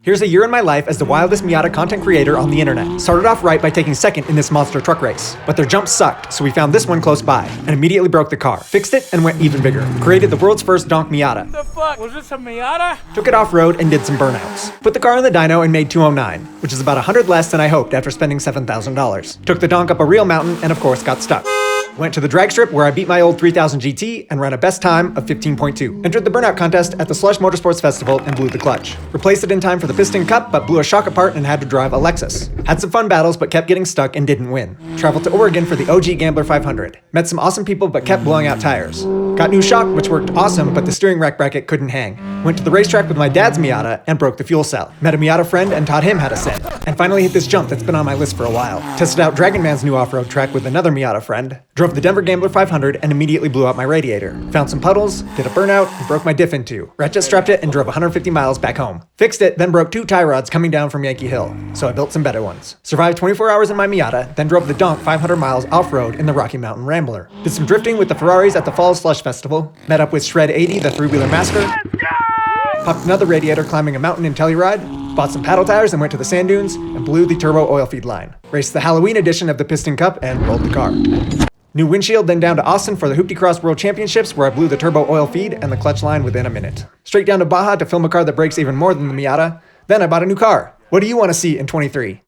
Here's a year in my life as the wildest Miata content creator on the internet. Started off right by taking second in this monster truck race, but their jumps sucked, so we found this one close by, and immediately broke the car. Fixed it and went even bigger. Created the world's first donk Miata. What the fuck? Was this a Miata? Took it off-road and did some burnouts. Put the car in the dyno and made 209, which is about 100 less than I hoped after spending $7,000. Took the donk up a real mountain and of course got stuck. Went to the drag strip where I beat my old 3000 GT and ran a best time of 15.2. Entered the burnout contest at the Slush Motorsports Festival and blew the clutch. Replaced it in time for the Piston Cup but blew a shock apart and had to drive a Lexus. Had some fun battles but kept getting stuck and didn't win. Traveled to Oregon for the OG Gambler 500. Met some awesome people but kept blowing out tires. Got new shock which worked awesome but the steering rack bracket couldn't hang. Went to the racetrack with my dad's Miata and broke the fuel cell. Met a Miata friend and taught him how to send. And finally hit this jump that's been on my list for a while. Tested out Dragon Man's new off-road track with another Miata friend. Drove the Denver Gambler 500 and immediately blew out my radiator. Found some puddles, did a burnout, and broke my diff in two. Ratchet strapped it and drove 150 miles back home. Fixed it, then broke two tie rods coming down from Yankee Hill. So I built some better ones. Survived 24 hours in my Miata, then drove the donk 500 miles off-road in the Rocky Mountain Rambler. Did some drifting with the Ferraris at the Falls Slush Festival. Met up with Shred 80, the three-wheeler masker. Popped another radiator climbing a mountain in Telluride, bought some paddle tires and went to the sand dunes, and blew the turbo oil feed line. Raced the Halloween edition of the Piston Cup and rolled the car. New windshield, then down to Austin for the Hoopty Cross World Championships where I blew the turbo oil feed and the clutch line within a minute. Straight down to Baja to film a car that breaks even more than the Miata. Then I bought a new car. What do you want to see in 23?